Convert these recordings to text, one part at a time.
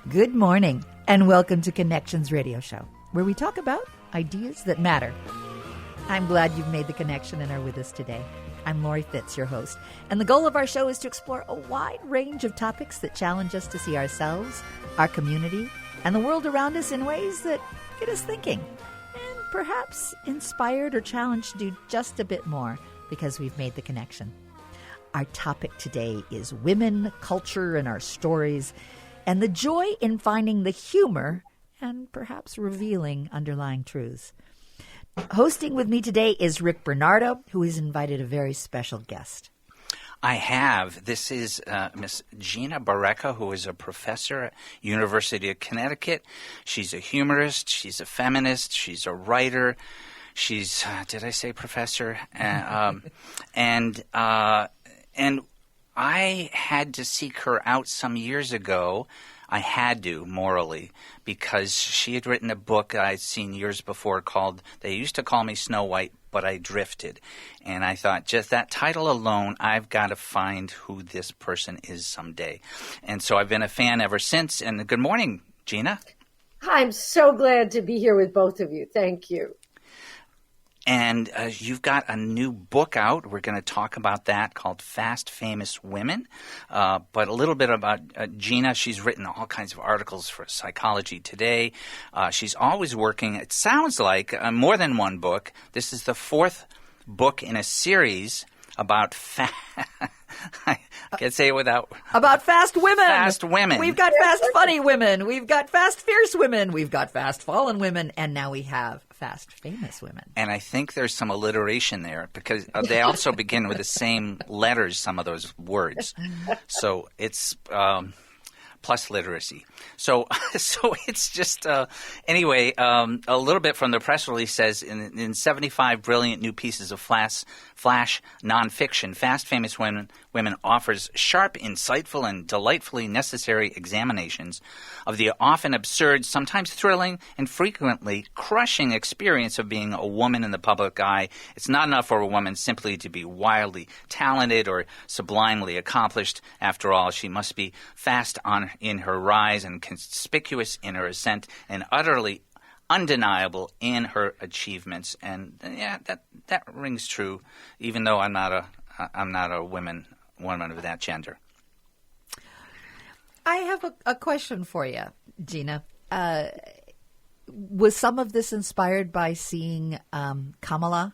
Good morning, and welcome to Connections Radio Show, where we talk about ideas that matter. I'm glad you've made the connection and are with us today. I'm Lori Fitz, your host, and the goal of our show is to explore a wide range of topics that challenge us to see ourselves, our community, and the world around us in ways that get us thinking, and perhaps inspired or challenged to do just a bit more because we've made the connection. Our topic today is women, culture, and our stories, and the joy in finding the humor and perhaps revealing underlying truths. Hosting with me today is Rick Bernardo, who has invited a very special guest. I have. This is Miss Gina Barreca, who is a professor at University of Connecticut. She's a humorist. She's a feminist. She's a writer. She's, did I say professor? And I had to seek her out some years ago. I had to, morally, because she had written a book I'd seen years before called, they used to call me Snow White, but I Drifted. And I thought, just that title alone, I've got to find who this person is someday. And so I've been a fan ever since. And good morning, Gina. I'm so glad to be here with both of you. Thank you. And you've got a new book out. We're going to talk about that called Fast Famous Women. But a little bit about Gina. She's written all kinds of articles for Psychology Today. She's always working, it sounds like, more than one book. This is the fourth book in a series about I can't say it without... About fast women. Fast women. We've got fast funny women. We've got fast fierce women. We've got fast fallen women. And now we have fast famous women. And I think there's some alliteration there because they also begin with the same letters, some of those words. So it's... plus literacy. So it's just, anyway, a little bit from the press release says in 75 brilliant new pieces of flash nonfiction, Fast Famous Women offers sharp, insightful, and delightfully necessary examinations of the often absurd, sometimes thrilling, and frequently crushing experience of being a woman in the public eye. It's not enough for a woman simply to be wildly talented or sublimely accomplished. After all, she must be fast in her rise and conspicuous in her ascent and utterly undeniable in her achievements. And yeah, that rings true, even though I'm not a woman of that gender. I have a question for you, Gina. Was some of this inspired by seeing Kamala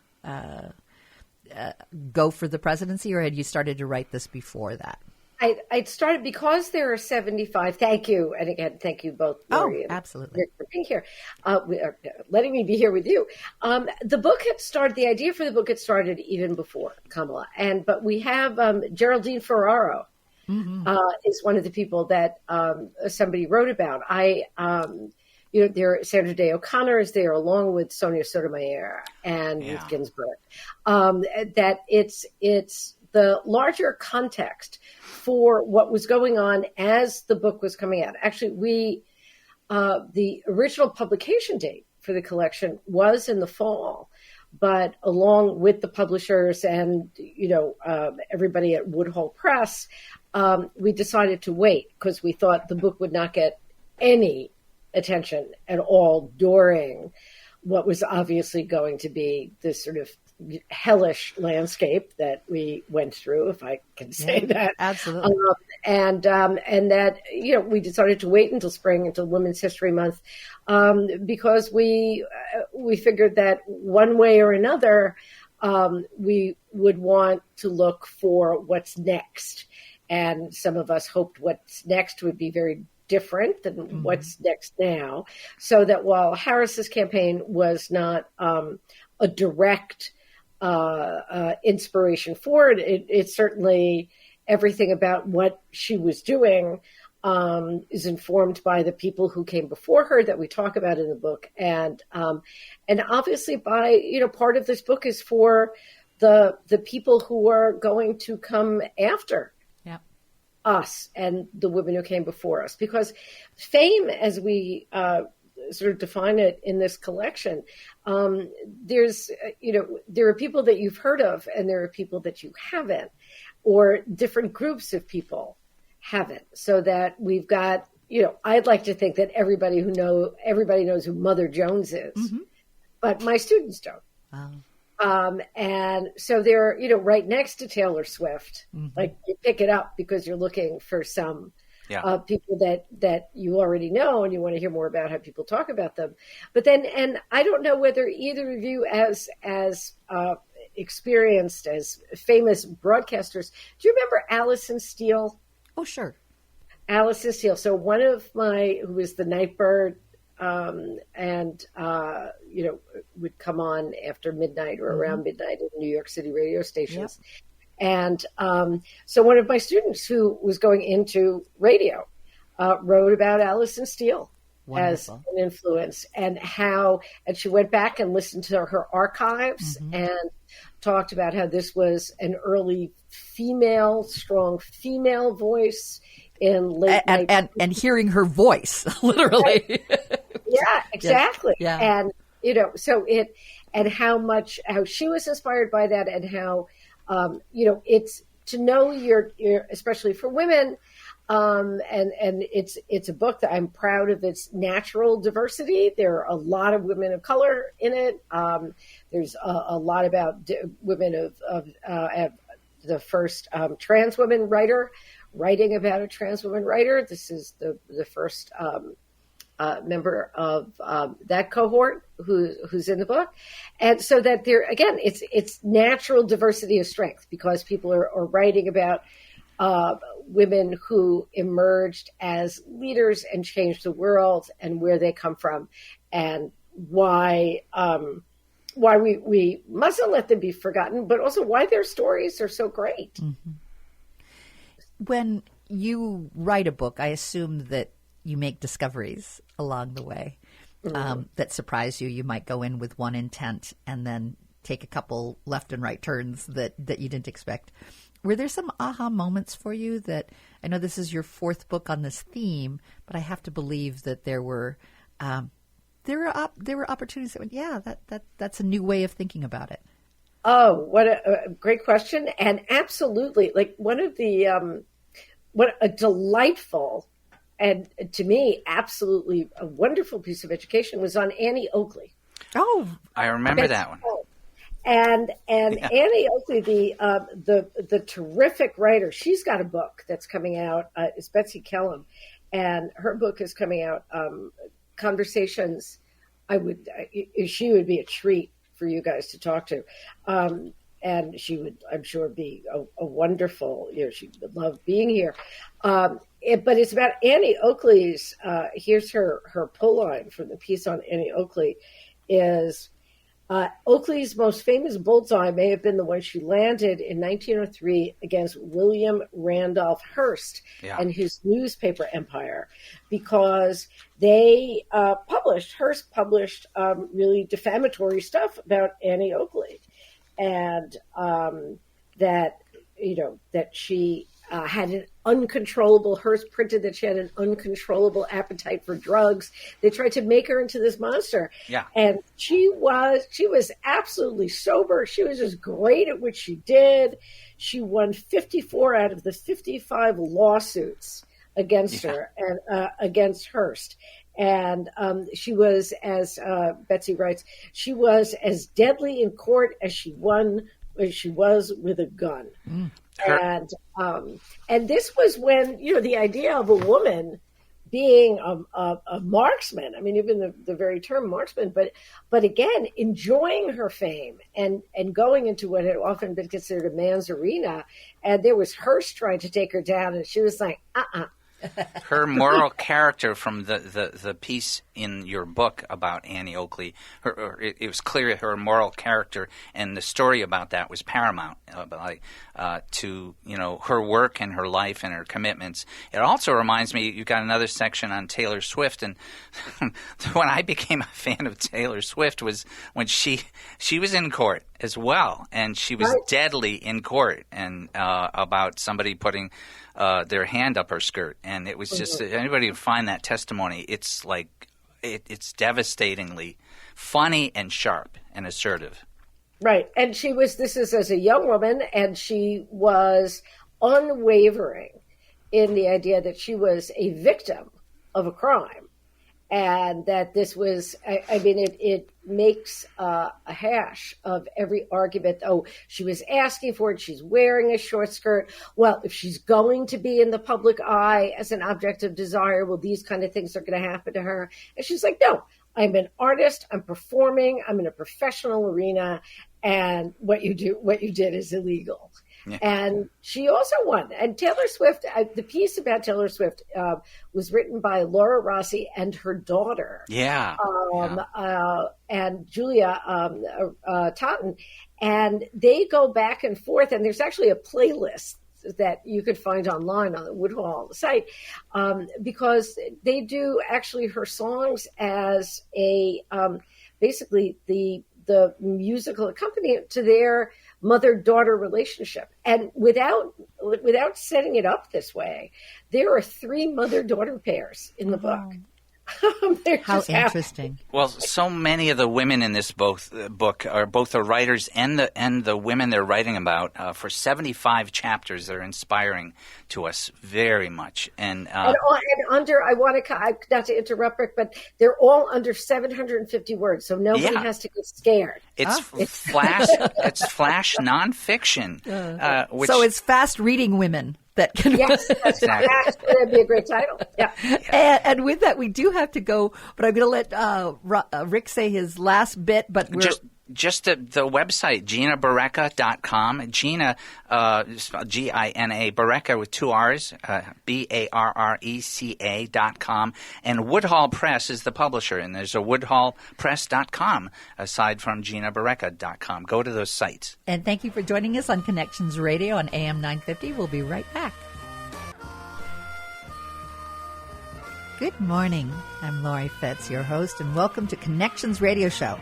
go for the presidency, or had you started to write this before that? I'd started because there are 75. Thank you. And again, thank you both, Lori and absolutely, Rick, for being here, letting me be here with you. The idea for the book had started even before Kamala. But we have Geraldine Ferraro is one of the people that somebody wrote about. Sandra Day O'Connor is there along with Sonia Sotomayor and Ruth Ginsburg. That it's the larger context for what was going on as the book was coming out. Actually, the original publication date for the collection was in the fall, but along with the publishers and, everybody at Woodhull Press, we decided to wait because we thought the book would not get any attention at all during what was obviously going to be this sort of hellish landscape that we went through, if I can say that. Absolutely. And that, we decided to wait until spring, until Women's History Month, because we figured that one way or another, we would want to look for what's next. And some of us hoped what's next would be very different than what's next now. So that while Harris's campaign was not a direct inspiration for it, it's certainly everything about what she was doing is informed by the people who came before her that we talk about in the book. And obviously by, part of this book is for the people who are going to come after us and the women who came before us, because fame, as we sort of define it in this collection, there's, there are people that you've heard of and there are people that you haven't, or different groups of people haven't, so that we've got I'd like to think that everybody knows who Mother Jones is, but my students don't. Wow. And so they're, right next to Taylor Swift. Like you pick it up because you're looking for some people that you already know and you want to hear more about how people talk about them. But then, and I don't know whether either of you as experienced as famous broadcasters, do you remember Alison Steele? Oh, sure. Alison Steele. So one of who was the Nightbird, and would come on after midnight or around midnight in New York City radio stations. Yep. And so one of my students who was going into radio wrote about Alison Steele. Wonderful. As an influence, and she went back and listened to her archives and talked about how this was an early strong female voice in late and hearing her voice literally. Yeah, exactly. Yeah. And how she was inspired by that, and how it's to know your especially for women. And it's a book that I'm proud of its natural diversity. There are a lot of women of color in it. There's a lot about women of the first trans women writing about a trans woman writer. This is the first member of that cohort who's in the book. And so that there, again, it's natural diversity of strength, because people are writing about women who emerged as leaders and changed the world, and where they come from, and why we mustn't let them be forgotten, but also why their stories are so great. Mm-hmm. When you write a book, I assume that you make discoveries along the way that surprise you. You might go in with one intent and then take a couple left and right turns that you didn't expect. Were there some aha moments for you that, I know this is your fourth book on this theme, but I have to believe that there were opportunities that went, that's a new way of thinking about it. Oh, what a great question. And absolutely, like one of the, what a delightful and to me, absolutely a wonderful piece of education was on Annie Oakley. Oh, I remember that one. And Annie Oakley, the terrific writer, she's got a book that's coming out. It's Betsy Kellum, and her book is coming out. Conversations. She would be a treat for you guys to talk to, and she would, I'm sure, be a wonderful. She would love being here. But it's about Annie Oakley's. Here's her pull line from the piece on Annie Oakley is. Oakley's most famous bullseye may have been the one she landed in 1903 against William Randolph Hearst and his newspaper empire, because they Hearst published really defamatory stuff about Annie Oakley, and that she had an uncontrollable, Hearst printed that she had an uncontrollable appetite for drugs. They tried to make her into this monster. Yeah. And she was absolutely sober. She was just great at what she did. She won 54 out of the 55 lawsuits against her and against Hearst. And she was, as Betsy writes, she was as deadly in court as she was with a gun. Mm. And this was when, the idea of a woman being a marksman, I mean, even the very term marksman, but again, enjoying her fame and going into what had often been considered a man's arena. And there was Hearst trying to take her down, and she was like, Her moral character from the piece in your book about Annie Oakley, it was clear her moral character and the story about that was paramount to her work and her life and her commitments. It also reminds me, you've got another section on Taylor Swift, and when I became a fan of Taylor Swift was when she was in court as well, and she was deadly in court and about somebody putting their hand up her skirt, and it was just anybody can find that testimony. It's like it's devastatingly funny and sharp and assertive. Right, and this is as a young woman, and she was unwavering in the idea that she was a victim of a crime. And that this was, I mean, it makes a hash of every argument. Oh, she was asking for it. She's wearing a short skirt. Well, if she's going to be in the public eye as an object of desire, well, these kind of things are going to happen to her. And she's like, no, I'm an artist. I'm performing. I'm in a professional arena. And what you did is illegal. Yeah. And she also won. And Taylor Swift, the piece about Taylor Swift was written by Laura Rossi and her daughter. Yeah. And Julia Totten. And they go back and forth. And there's actually a playlist that you could find online on the Woodhall site, because they do actually her songs as a basically the musical accompaniment to their mother-daughter relationship. And without setting it up this way, there are 3 mother-daughter pairs in the book. How interesting. Well, so many of the women in this book are both the writers and the women they're writing about. For 75 chapters, they're inspiring to us very much. And under, I want to not to interrupt, Rick, but they're all under 750 words, so nobody has to get scared. It's flash. It's flash nonfiction. So it's fast reading women. That can exactly. That'd be a great title. Yeah. And with that, we do have to go, but I'm going to let Rick say his last bit. But we're just the website, GinaBarecka.com. Gina, Gina, Barecka with 2 R's, BARRECA.com. And Woodhall Press is the publisher, and there's a WoodhallPress.com aside from GinaBarecka.com. Go to those sites. And thank you for joining us on Connections Radio on AM 950. We'll be right back. Good morning. I'm Lori Fitz, your host, and welcome to Connections Radio Show,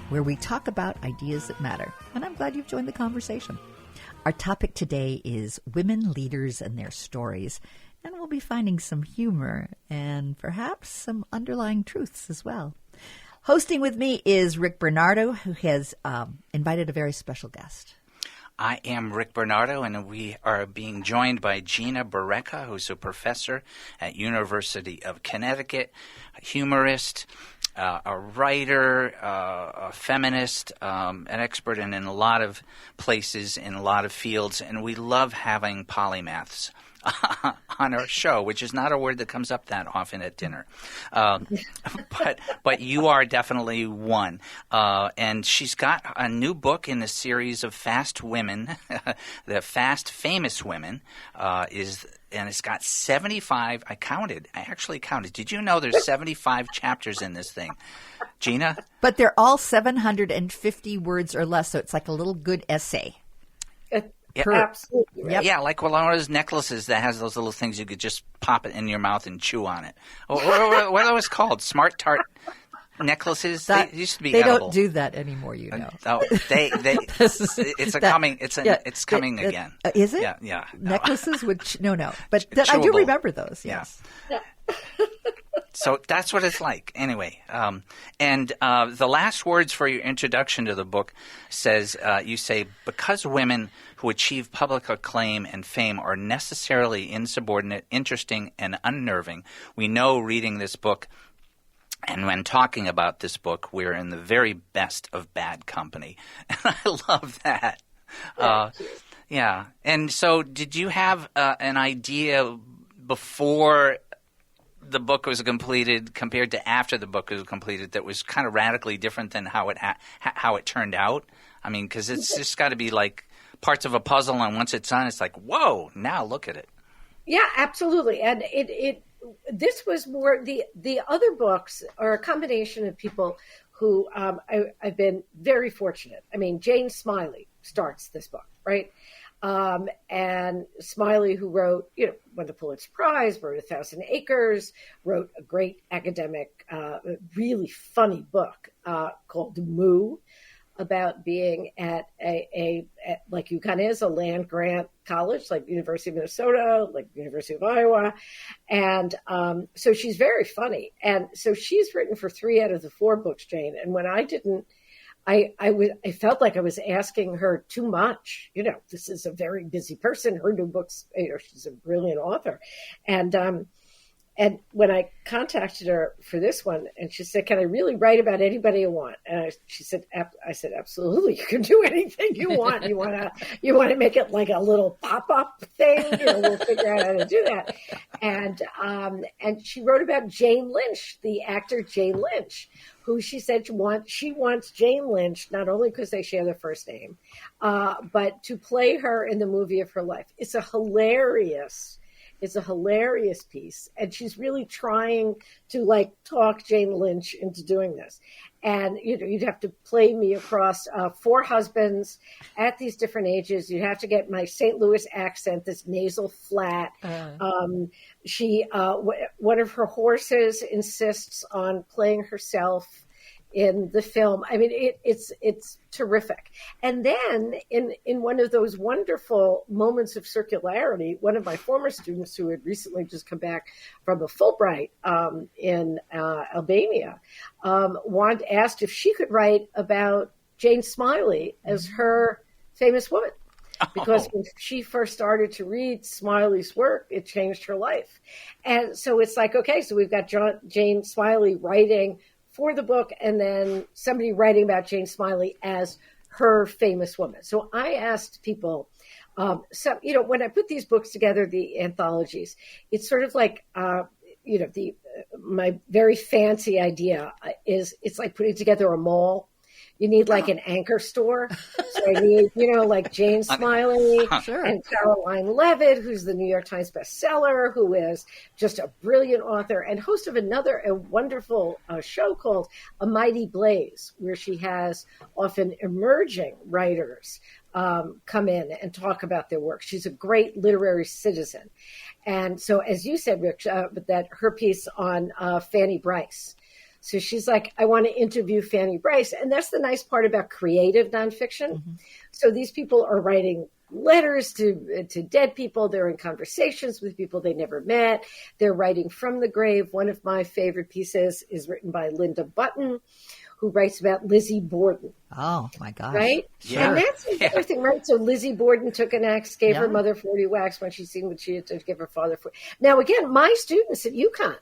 where we talk about ideas that matter. And I'm glad you've joined the conversation. Our topic today is women leaders and their stories. And we'll be finding some humor and perhaps some underlying truths as well. Hosting with me is Rick Bernardo, who has invited a very special guest. I am Rick Bernardo, and we are being joined by Gina Barecka, who's a professor at University of Connecticut, a humorist, a writer, a feminist, an expert in a lot of places, in a lot of fields, and we love having polymaths on our show, which is not a word that comes up that often at dinner. But you are definitely one. And she's got a new book in the series of Fast Women, the Fast Famous Women, and it's got 75. I actually counted. Did you know there's 75 chapters in this thing? Gina? But they're all 750 words or less, so it's like a little good essay. Yeah, absolutely. Right. Yeah, like one of those necklaces that has those little things you could just pop it in your mouth and chew on it. What are those called? Smart Tart necklaces? They used to be edible. They don't do that anymore, you know. It's coming again. Is it? Yeah. Necklaces no. But I do remember those, yes. Yeah. So that's what it's like. Anyway, and the last words for your introduction to the book says, you say, because women who achieve public acclaim and fame are necessarily insubordinate, interesting, and unnerving, we know reading this book and when talking about this book, we're in the very best of bad company. And I love that. Yeah. And so did you have an idea before the book was completed compared to after the book was completed that was kind of radically different than how it turned out? I mean, because it's just got to be like parts of a puzzle, and once it's done, it's like, whoa, now look at it. Yeah, absolutely. And this was more, the other books are a combination of people who I've been very fortunate. I mean, Jane Smiley starts this book, right? And Smiley, who wrote, won the Pulitzer Prize, wrote 1,000 Acres, wrote a great academic, really funny book called Moo, about being at like UConn is, a land grant college, like University of Minnesota, like University of Iowa. And so she's very funny. And so she's written for 3 out of the 4 books, Jane. And when I didn't, I felt like I was asking her too much. This is a very busy person. Her new books, she's a brilliant author. And And when I contacted her for this one, and she said, "Can I really write about anybody you want?" And she said, "I said, absolutely. You can do anything you want. You want to make it like a little pop-up thing? We'll figure out how to do that." And she wrote about Jane Lynch, the actor Jane Lynch, who she said she wants Jane Lynch not only because they share the first name, but to play her in the movie of her life. It's a hilarious piece, and she's really trying to talk Jane Lynch into doing this. And you'd have to play me across 4 husbands at these different ages. You'd have to get my St. Louis accent, this nasal flat. One of her horses insists on playing herself in the film. I mean, it's terrific. And then in one of those wonderful moments of circularity, one of my former students who had recently just come back from a Fulbright in Albania asked if she could write about Jane Smiley as her famous woman. Because when she first started to read Smiley's work, it changed her life. And so it's like, okay, so we've got Jane Smiley writing for the book, and then somebody writing about Jane Smiley as her famous woman. So I asked people, when I put these books together, the anthologies, it's sort of like, my very fancy idea is it's like putting together a mall. You need like an anchor store. So I need, like Jane Smiley and Caroline Levitt, who's the New York Times bestseller, who is just a brilliant author and host of a wonderful show called A Mighty Blaze, where she has often emerging writers come in and talk about their work. She's a great literary citizen. And so, as you said, Rich, that her piece on Fanny Brice. So she's like, I want to interview Fanny Brice. And that's the nice part about creative nonfiction. Mm-hmm. So these people are writing letters to dead people. They're in conversations with people they never met. They're writing from the grave. One of my favorite pieces is written by Linda Button, who writes about Lizzie Borden. Oh, my gosh. Right? Yeah. And that's the other thing, right? So Lizzie Borden took an axe, gave her mother 40 whacks when she seen what she had to give her father 40. Now, again, my students at UConn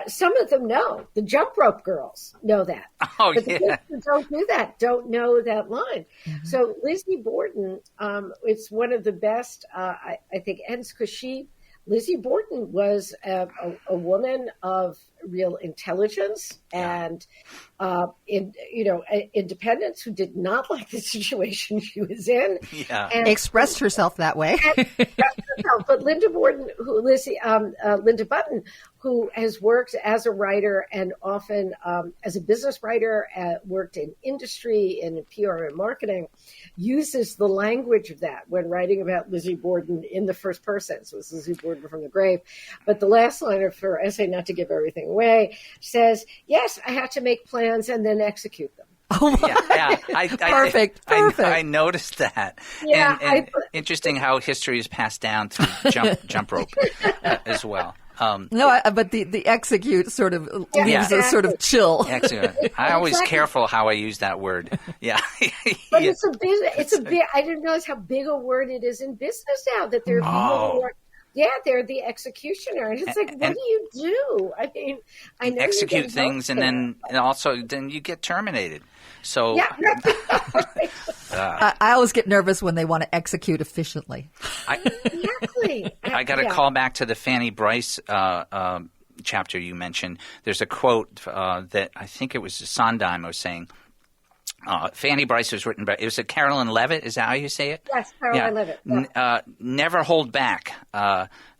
some of them know. The jump rope girls know that. Oh, but the kids who don't do that don't know that line. Mm-hmm. So Lizzie Borden, it's one of the best, I think, ends because Lizzie Borden was a woman of real intelligence and independence, who did not like the situation she was in. Yeah. And expressed herself that way. But Linda Borden, Linda Button, who has worked as a writer and often as a business writer, worked in industry and in PR and marketing, uses the language of that when writing about Lizzie Borden in the first person. So it's Lizzie Borden from the grave. But the last line of her essay, not to give everything away, says, yes, I had to make plans and then execute them. Oh, yeah. Perfect. I noticed that. Yeah, and interesting how history is passed down through jump rope as well. But the execute sort of leaves a sort of chill. I'm always careful how I use that word. Yeah. But it's a big, I didn't realize how big a word it is in business now, that there's more. Yeah, they're the executioner. And it's like, what do you do? I mean, I know execute things, and then you get terminated. So I always get nervous when they want to execute efficiently. Exactly. I got to call back to the Fanny Brice chapter you mentioned. There's a quote that I think it was Sondheim was saying. Fanny Brice was written by, it was Caroline Levitt, is that how you say it? Yes, Caroline Levitt. Yeah. Never hold back,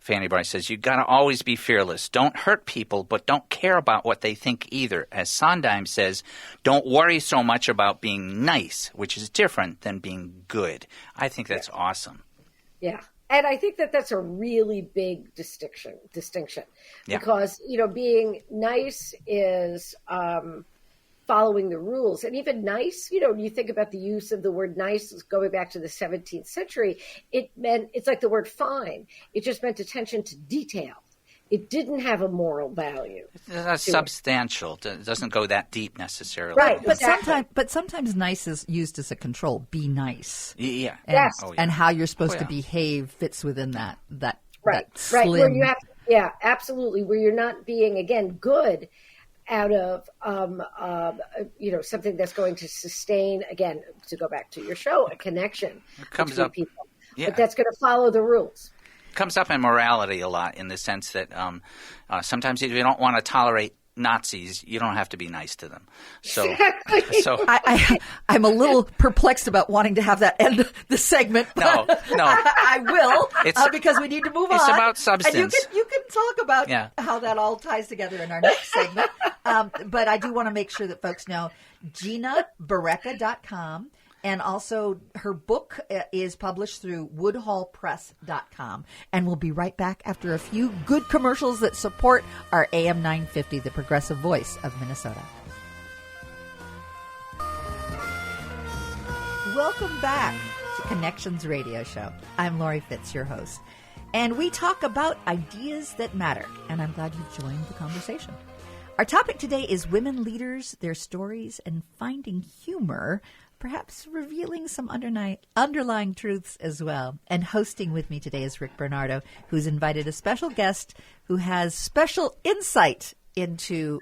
Fanny Brice says. You've got to always be fearless. Don't hurt people, but don't care about what they think either. As Sondheim says, don't worry so much about being nice, which is different than being good. I think that's awesome. Yeah. And I think that that's a really big distinction because, being nice is following the rules. And even nice, you think about the use of the word nice going back to the 17th century, it's like the word fine. It just meant attention to detail. It didn't have a moral value. It's substantial. It doesn't go that deep necessarily. Right. But sometimes nice is used as a control. Be nice. Yeah. Yes. And how you're supposed to behave fits within that Right. Slim. Where you have to Yeah, absolutely. Where you're not being, again, good out of something that's going to sustain, again, to go back to your show, a connection between people. Yeah. But that's going to follow the rules. Comes up in morality a lot, in the sense that sometimes if you don't want to tolerate Nazis, you don't have to be nice to them. So, exactly. I'm a little perplexed about wanting to have that end the segment. No. I will, because we need to move on. It's about substance. And you can talk about how that all ties together in our next segment. But I do want to make sure that folks know GinaBarreca.com. And also her book is published through woodhallpress.com. And we'll be right back after a few good commercials that support our AM 950, the progressive voice of Minnesota. Welcome back to Connections Radio Show. I'm Lori Fitz, your host. And we talk about ideas that matter. And I'm glad you've joined the conversation. Our topic today is women leaders, their stories, and finding humor, perhaps revealing some underlying truths as well. And hosting with me today is Rick Bernardo, who's invited a special guest who has special insight into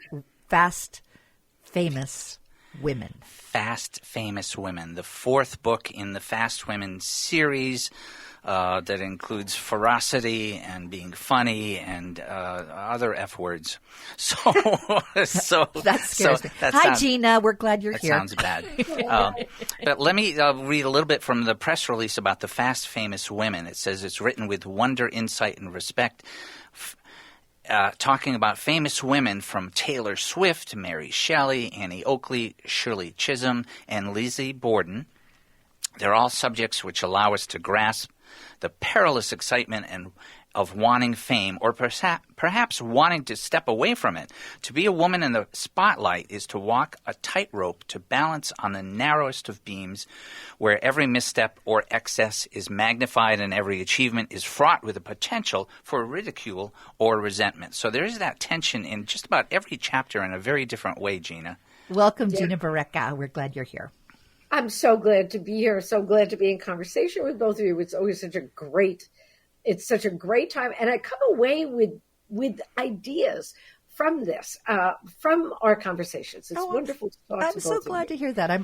fast, famous women. Fast, famous women. The fourth book in the Fast Women series that includes ferocity and being funny and other F words. So that scares me. Hi, Gina. We're glad you're here. That sounds bad. But let me read a little bit from the press release about the Fast, Famous Women. It says it's written with wonder, insight, and respect. Talking about famous women from Taylor Swift, Mary Shelley, Annie Oakley, Shirley Chisholm, and Lizzie Borden. They're all subjects which allow us to grasp the perilous excitement of wanting fame, or perhaps wanting to step away from it. To be a woman in the spotlight is to walk a tightrope to balance on the narrowest of beams, where every misstep or excess is magnified and every achievement is fraught with the potential for ridicule or resentment. So there is that tension in just about every chapter in a very different way, Gina. Welcome, Gina Barreca. We're glad you're here. I'm so glad to be here. So glad to be in conversation with both of you. It's always such a great time. And I come away with ideas from this, from our conversations. It's wonderful to talk to both of you. I'm so glad to hear that.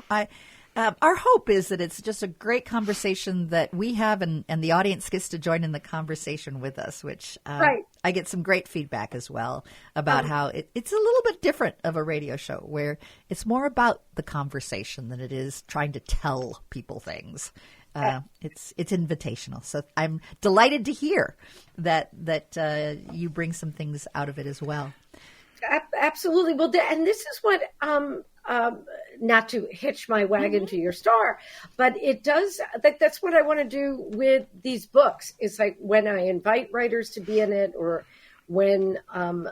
Our hope is that it's just a great conversation that we have, and the audience gets to join in the conversation with us, which I get some great feedback as well about how it's a little bit different of a radio show, where it's more about the conversation than it is trying to tell people things. It's invitational. So I'm delighted to hear that you bring some things out of it as well. Absolutely. Well, and this is what, not to hitch my wagon to your star, but it does, that's what I want to do with these books. It's like when I invite writers to be in it, or when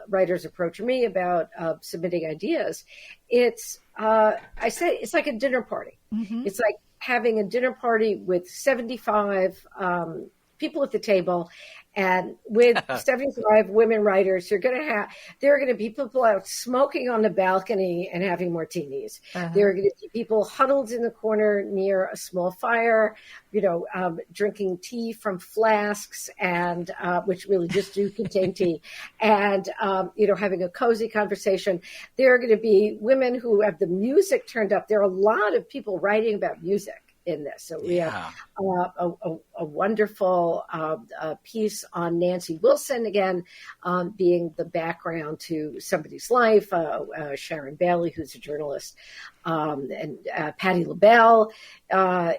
writers approach me about submitting ideas, I say it's like a dinner party. Mm-hmm. It's like having a dinner party with 75 people at the table, and with 75 women writers, there are going to be people out smoking on the balcony and having martinis. Uh-huh. There are going to be people huddled in the corner near a small fire, drinking tea from flasks, and which really just do contain tea, and having a cozy conversation. There are going to be women who have the music turned up. There are a lot of people writing about music in this. So we have a wonderful piece on Nancy Wilson, again, being the background to somebody's life, Sharon Bailey, who's a journalist, and Patti LaBelle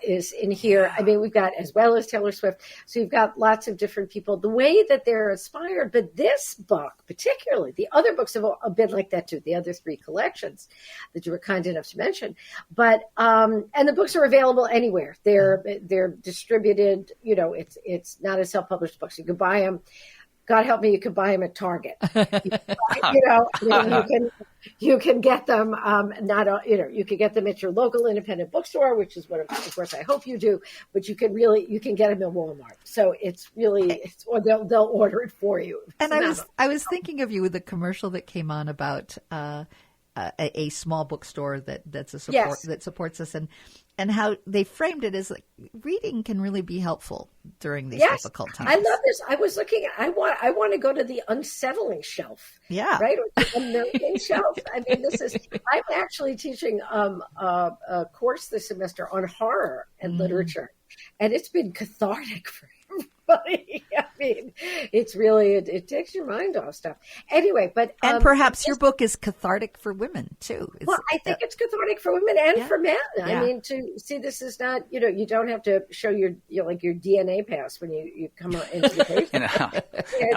is in here. I mean, we've got, as well as Taylor Swift, so you've got lots of different people, the way that they're inspired. But this book, particularly, the other books have been like that too, the other three collections that you were kind enough to mention. But, and the books are available anywhere. They're distributed, it's not a self-published book, so you can buy them. God help me, you can buy them at Target. You can get them. You can get them at your local independent bookstore, which is what, of course, I hope you do. But you can get them in Walmart. So or they'll order it for you. And I was thinking of you with the commercial that came on about a small bookstore that's a support that supports us, and how they framed it as like reading can really be helpful during these difficult times. I love this. I was looking. I want to go to the unsettling shelf. Yeah, right. Or the unnerving shelf. I mean, I'm actually teaching a course this semester on horror and literature, and it's been cathartic for everybody. I mean, it's really it takes your mind off stuff. Anyway, but and perhaps your book is cathartic for women too. I think it's cathartic for women and for men. Yeah. I mean, to see this is not you don't have to show your your DNA pass when you come out into the paper.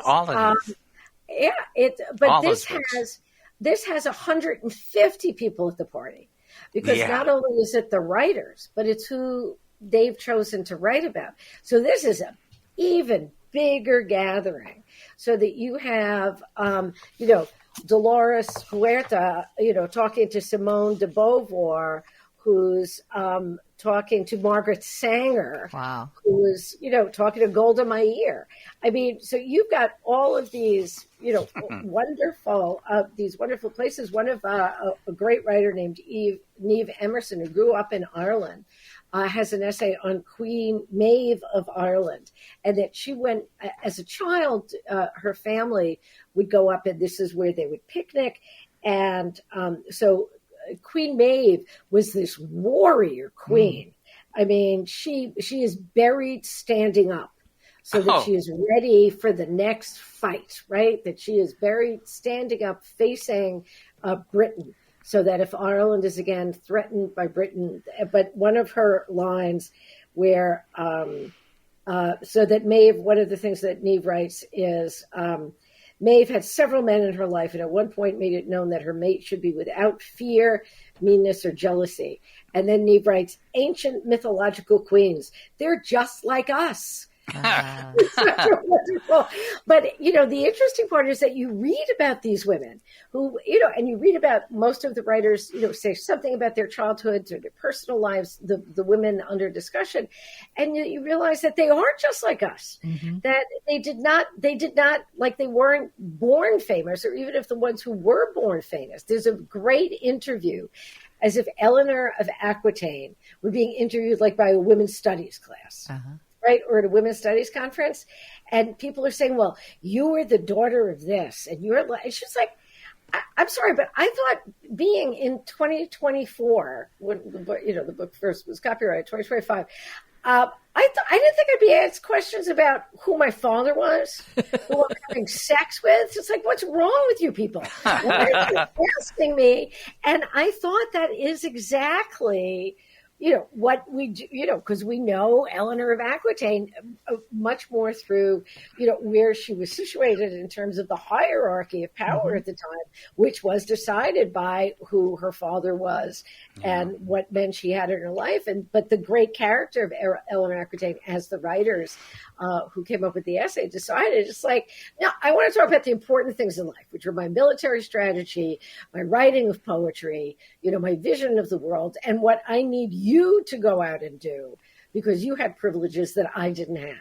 All of these. But all this has 150 people at the party because not only is it the writers, but it's who they've chosen to write about. So this is a even bigger gathering, so that you have, Dolores Huerta, talking to Simone de Beauvoir, who's talking to Margaret Sanger, who's, talking to Golda Meir. I mean, so you've got all of these, wonderful places. One of a great writer named Niamh Emerson, who grew up in Ireland, has an essay on Queen Maeve of Ireland, and that she went as a child. Her family would go up, and this is where they would picnic. And so Queen Maeve was this warrior queen. I mean, she is buried standing up, so that she is ready for the next fight. Right, that she is buried standing up, facing Britain. So that if Ireland is again threatened by Britain, but one of her lines where, so that Maeve, one of the things that Niamh writes is, Maeve had several men in her life and at one point made it known that her mate should be without fear, meanness, or jealousy. And then Niamh writes, ancient mythological queens, they're just like us. Wonderful. But the interesting part is that you read about these women who, and you read about most of the writers, say something about their childhoods or their personal lives, the women under discussion, and you realize that they aren't just like us. That they did not like, they weren't born famous, or even if the ones who were born famous. There's a great interview as if Eleanor of Aquitaine were being interviewed like by a women's studies class. Right, or at a women's studies conference, and people are saying, well, you were the daughter of this, and you're like, she's like, I'm sorry, but I thought being in 2024, when the book first was copyrighted, 2025, I didn't think I'd be asked questions about who my father was, who I'm having sex with. It's like, what's wrong with you people? Why are you asking me? And I thought that is exactly what we do, because we know Eleanor of Aquitaine much more through, where she was situated in terms of the hierarchy of power at the time, which was decided by who her father was and what men she had in her life. But the great character of Eleanor Aquitaine, as the writers who came up with the essay decided, it's like, no, I want to talk about the important things in life, which are my military strategy, my writing of poetry, my vision of the world, and what I need you to go out and do, because you had privileges that I didn't have.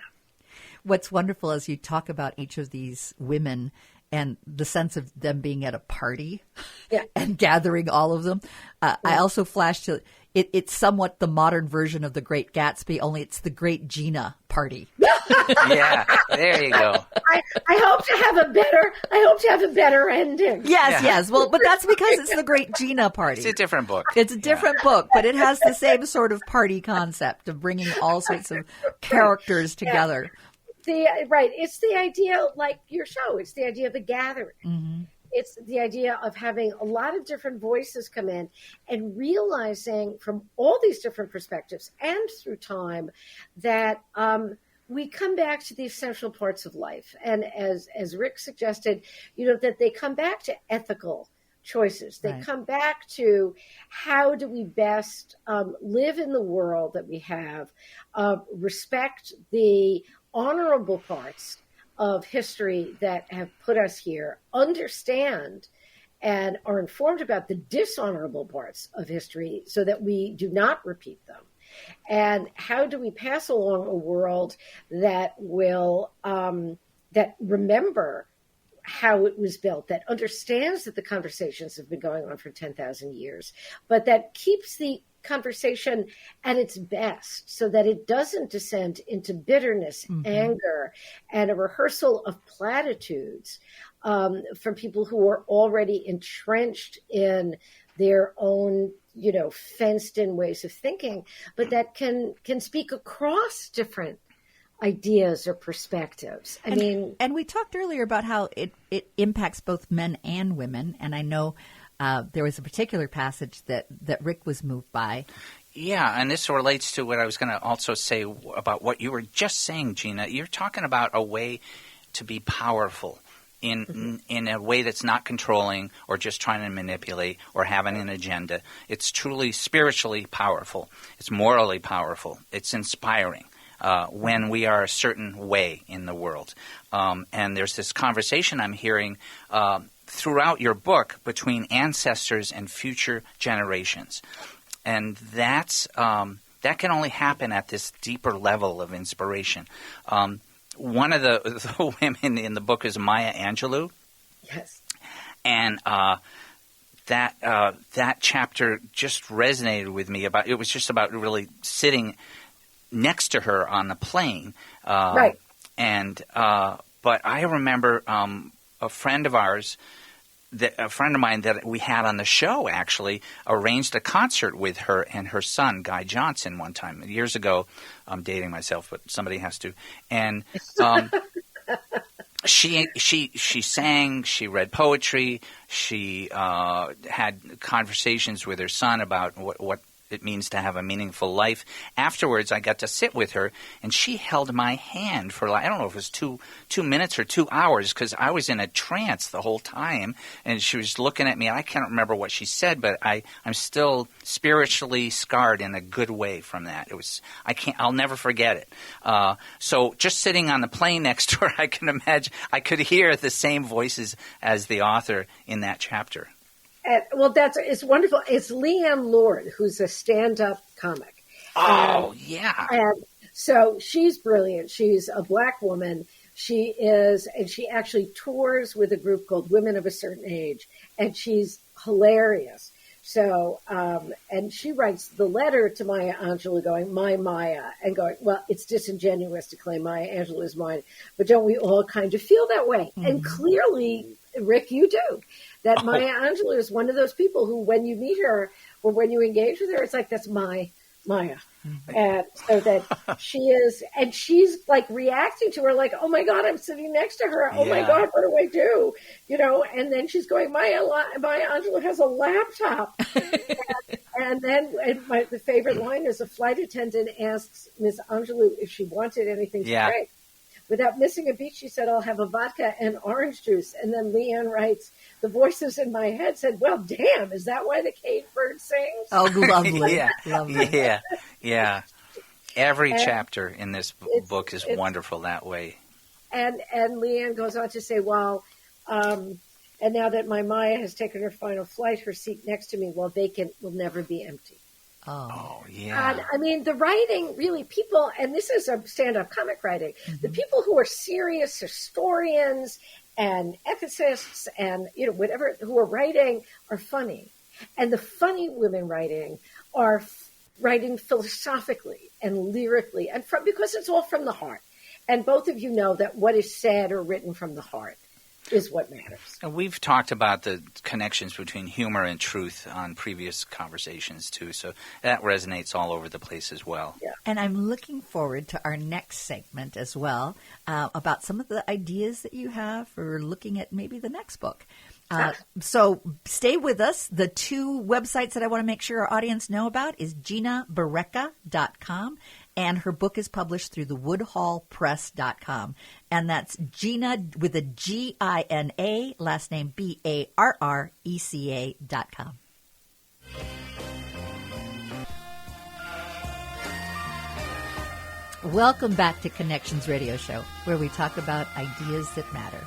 What's wonderful is you talk about each of these women and the sense of them being at a party and gathering all of them. I also flashed to it's somewhat the modern version of The Great Gatsby, only it's the Great Gina party. Yeah, there you go. I hope to have a better ending. Yes. Well, but that's because it's the Great Gina party. It's a different book. It's a different book, but it has the same sort of party concept of bringing all sorts of characters together. It's the idea, like your show, it's the idea of a gathering. It's the idea of having a lot of different voices come in and realizing from all these different perspectives and through time that we come back to the essential parts of life. And as Rick suggested, that they come back to ethical choices. They come back to how do we best live in the world that we have, respect the honorable parts of history that have put us here, understand and are informed about the dishonorable parts of history so that we do not repeat them. And how do we pass along a world that will that remember how it was built, that understands that the conversations have been going on for 10,000 years, but that keeps the conversation at its best so that it doesn't descend into bitterness, anger, and a rehearsal of platitudes from people who are already entrenched in their own, fenced in ways of thinking, but that can speak across different ideas or perspectives. And we talked earlier about how it impacts both men and women. And I know there was a particular passage that Rick was moved by. Yeah, and this relates to what I was going to also say about what you were just saying, Gina. You're talking about a way to be powerful in a way that's not controlling or just trying to manipulate or having an agenda. It's truly spiritually powerful. It's morally powerful. It's inspiring. When we are a certain way in the world. And there's this conversation I'm hearing throughout your book between ancestors and future generations. And that can only happen at this deeper level of inspiration. One of the women in the book is Maya Angelou. Yes. And that chapter just resonated with me. It was just about really sitting next to her on the plane. Right. But I remember a friend of mine that we had on the show actually arranged a concert with her and her son, Guy Johnson, one time. Years ago. I'm dating myself, but somebody has to. And she sang, she read poetry, she had conversations with her son about what it means to have a meaningful life. Afterwards, I got to sit with her, and she held my hand for, I don't know if it was two minutes or 2 hours, because I was in a trance the whole time, and she was looking at me. I can't remember what she said, but I'm still spiritually scarred in a good way from that. I'll never forget it. So just sitting on the plane next to her, I can imagine, I could hear the same voices as the author in that chapter. It's wonderful. It's Leanne Lord, who's a stand-up comic. Yeah. And so she's brilliant. She's a Black woman. She actually tours with a group called Women of a Certain Age, and she's hilarious. So, and she writes the letter to Maya Angelou going, "My Maya," and going, well, it's disingenuous to claim Maya Angelou is mine, but don't we all kind of feel that way? Mm-hmm. And clearly, Rick, you do. That Maya Angelou is one of those people who, when you meet her or when you engage with her, it's like, that's my Maya. Mm-hmm. And so that she is, and she's like reacting to her like, oh my God, I'm sitting next to her. Oh my God, what do I do? And then she's going, Maya Angelou has a laptop. and then the favorite line is a flight attendant asks Miss Angelou if she wanted anything to drink. Without missing a beat, she said, I'll have a vodka and orange juice. And then Leanne writes, the voices in my head said, well, damn, is that why the cave bird sings? Oh, lovely. Lovely. Yeah. Every chapter in this book is wonderful that way. And Leanne goes on to say, well, and now that my Maya has taken her final flight, her seat next to me, while vacant, will never be empty. Oh, yeah. And, I mean, the writing really, people, and this is a stand-up comic writing, the people who are serious historians and ethicists and, whatever, who are writing are funny. And the funny women writing are writing philosophically and lyrically, and because it's all from the heart. And both of you know that what is said or written from the heart is what matters. And we've talked about the connections between humor and truth on previous conversations, too. So that resonates all over the place as well. Yeah. And I'm looking forward to our next segment as well, about some of the ideas that you have for looking at maybe the next book. So stay with us. The two websites that I want to make sure our audience know about is GinaBarreca.com, and her book is published through the WoodhallPress.com. And that's Gina with a Gina, last name BARRECA.com. Welcome back to Connections Radio Show, where we talk about ideas that matter.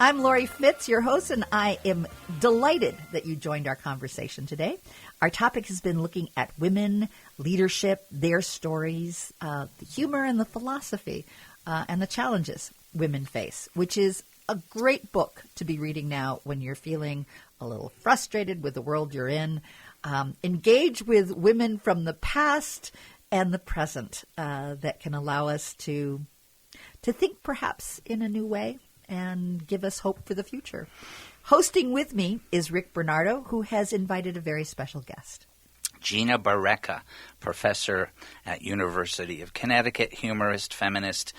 I'm Lori Fitz, your host, and I am delighted that you joined our conversation today. Our topic has been looking at women, leadership, their stories, the humor and the philosophy, and the challenges women face, which is a great book to be reading now when you're feeling a little frustrated with the world you're in. Engage with women from the past and the present that can allow us to think perhaps in a new way and give us hope for the future. Hosting with me is Rick Bernardo, who has invited a very special guest. Gina Barreca, professor at University of Connecticut, humorist, feminist,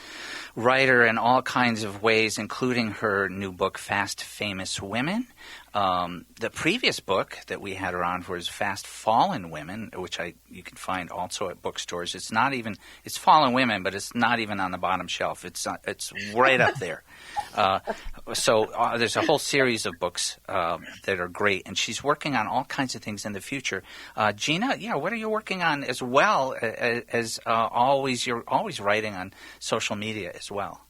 writer in all kinds of ways, including her new book, Fast Famous Women. The previous book that we had her on for is Fast Fallen Women, which you can find also at bookstores. It's Fallen Women, but it's not even on the bottom shelf. It's right up there. So there's a whole series of books that are great, and she's working on all kinds of things in the future. Gina, what are you working on as well as always? You're always writing on social media as well.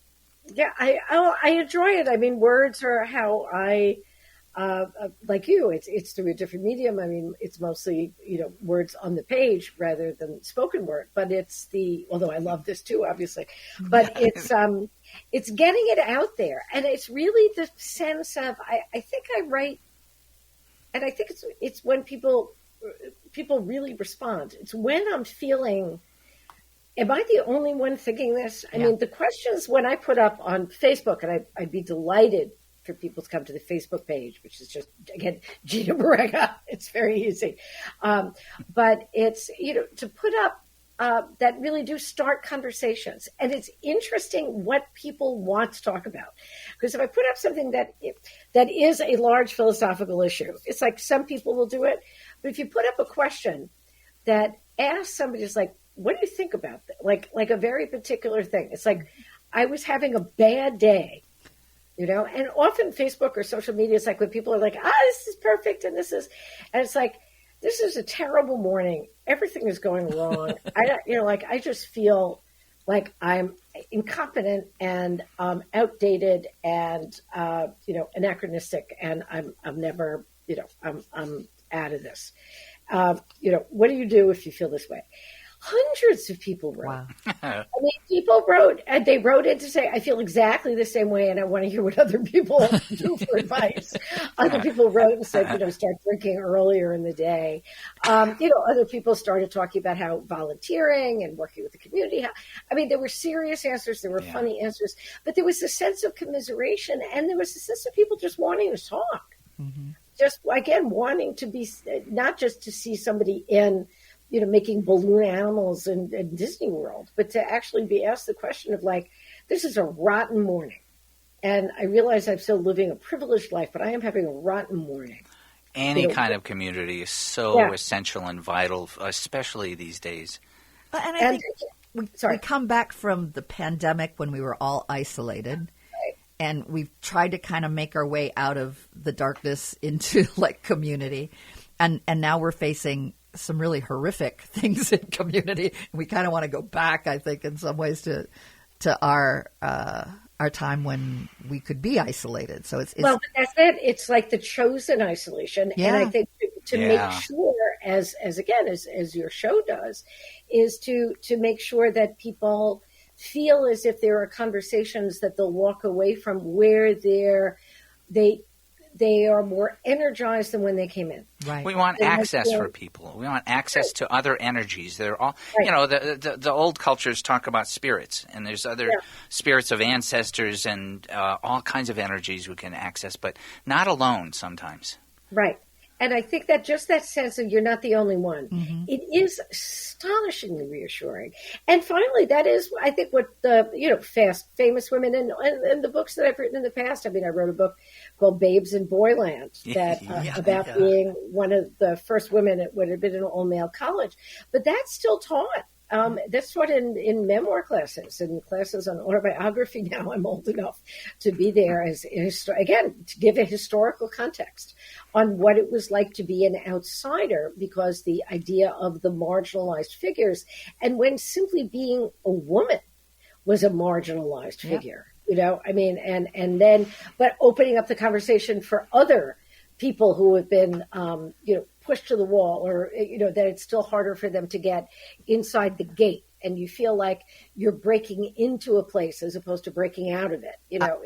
Yeah, I enjoy it. I mean, words are how I. Like you, it's through a different medium. I mean, it's mostly, words on the page rather than spoken word, but although I love this too, obviously, but it's getting it out there. And it's really the sense of, I think I write, and I think it's when people really respond. It's when I'm feeling, am I the only one thinking this? I mean, the questions when I put up on Facebook, and I'd be delighted for people to come to the Facebook page, which is just, again, Gina Barreca. It's very easy. But it's, to put up that really do start conversations. And it's interesting what people want to talk about. Because if I put up something that is a large philosophical issue, it's like some people will do it. But if you put up a question that asks somebody, just like, what do you think about that? Like a very particular thing. It's like, I was having a bad day. And often Facebook or social media is like when people are like, this is perfect. And it's like, this is a terrible morning. Everything is going wrong. I just feel like I'm incompetent and outdated and, anachronistic. And I'm never, I'm out of this. What do you do if you feel this way? Hundreds of people wrote. Wow. I mean, people wrote, and they wrote in to say, I feel exactly the same way, and I want to hear what other people do for advice. Other people wrote and said, start drinking earlier in the day. Other people started talking about how volunteering and working with the community. I mean, there were serious answers, there were funny answers, but there was a sense of commiseration, and there was a sense of people just wanting to talk. Mm-hmm. Just, again, wanting to be, not just to see somebody in, making balloon animals in Disney World, but to actually be asked the question of like, this is a rotten morning. And I realize I'm still living a privileged life, but I am having a rotten morning. Any kind of community is so essential and vital, especially these days. And I think we come back from the pandemic when we were all isolated. Right. And we've tried to kind of make our way out of the darkness into like community. And now we're facing some really horrific things in community. We kind of want to go back, I think, in some ways to our time when we could be isolated. So it's well, but that's it. It's like the chosen isolation, and I think to make sure, as your show does, is to make sure that people feel as if there are conversations that they'll walk away from where they are more energized than when they came in. Right. We want access for people. We want access to other energies. They're all, the old cultures talk about spirits, and there's other spirits of ancestors and all kinds of energies we can access, but not alone sometimes. Right. And I think that just that sense of you're not the only one, it is astonishingly reassuring. And finally, that is, I think, what the, Fast Famous Women and the books that I've written in the past. I mean, I wrote a book called Babes in Boyland that about being one of the first women at what had been an all-male college. But that's still taught. That's taught in memoir classes and classes on autobiography. Now I'm old enough to be there again, to give a historical context on what it was like to be an outsider, because the idea of the marginalized figures, and when simply being a woman was a marginalized figure, I mean, and then, but opening up the conversation for other people who have been, pushed to the wall, or, that it's still harder for them to get inside the gate. and you feel like you're breaking into a place as opposed to breaking out of it. You know,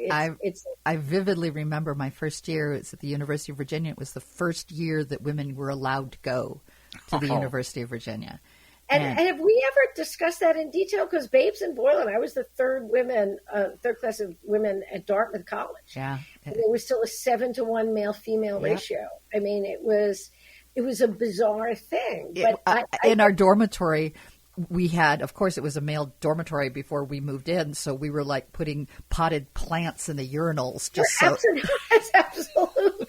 I vividly remember my first year. It's at the University of Virginia. It was the first year that women were allowed to go to the University of Virginia. And have we ever discussed that in detail? Because Babes in Boylan, I was the third class of women at Dartmouth College. Yeah, and it was still a 7-to-1 male-female ratio. I mean, it was a bizarre thing. But in our dormitory, we had, of course, it was a male dormitory before we moved in, so we were like putting potted plants in the urinals. Absolutely.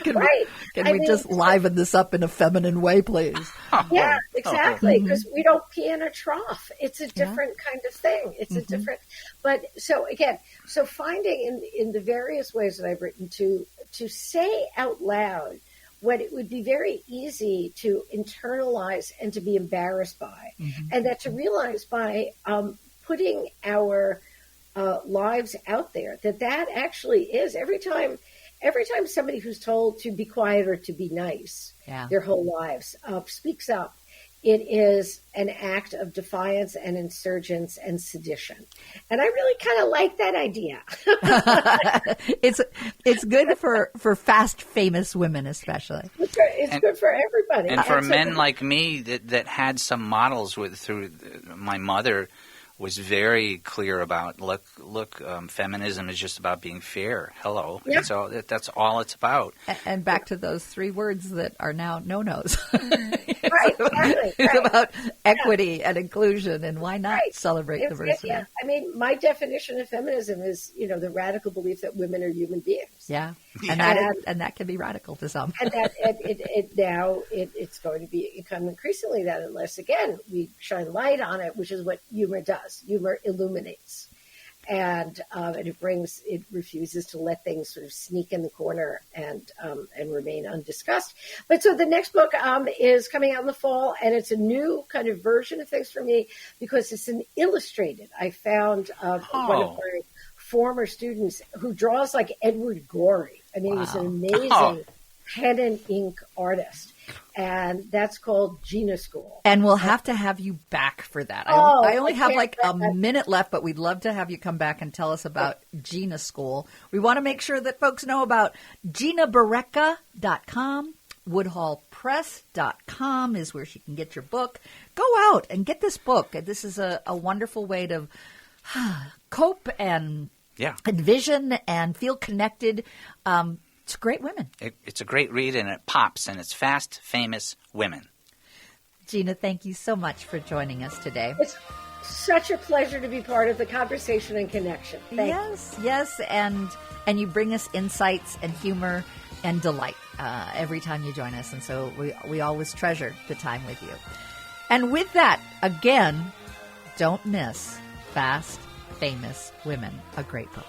Right. Can we just liven this up in a feminine way, please? Yeah, exactly. Because we don't pee in a trough. It's a different kind of thing. It's a different. But so finding in the various ways that I've written to say out loud what it would be very easy to internalize and to be embarrassed by, and that to realize by putting our lives out there that actually is every time somebody who's told to be quiet or to be nice their whole lives speaks up, it is an act of defiance and insurgence and sedition. And I really kind of like that idea. It's good for fast, famous women, especially. It's good for everybody. And for men like me that had some models through my mother was very clear about, look, feminism is just about being fair. Hello. Yeah. That's all it's about. And back to those 3 words that are now no-nos. Right, exactly. It's about equity and inclusion, and why not celebrate diversity? Yeah. I mean, my definition of feminism is, the radical belief that women are human beings. Yeah, and that can be radical to some. And that it's going to become increasingly that, unless again we shine light on it, which is what humor does. Humor illuminates, and it refuses to let things sort of sneak in the corner and remain undiscussed. But so the next book is coming out in the fall, and it's a new kind of version of things for me because it's an illustrated. I found one of my former students who draws like Edward Gorey. I mean, he's an amazing pen and ink artist. And that's called Gina School. And we'll have to have you back for that. I only have like a minute left, but we'd love to have you come back and tell us about Gina School. We want to make sure that folks know about GinaBarreca.com. WoodhallPress.com is where she can get your book. Go out and get this book. This is a wonderful way to cope and envision and feel connected. It's great women. It's a great read, and it pops, and it's fast, famous women. Gina, thank you so much for joining us today. It's such a pleasure to be part of the conversation and connection. Yes, and you bring us insights and humor and delight every time you join us, and so we always treasure the time with you. And with that, again, don't miss Fast, Famous Women, a great book.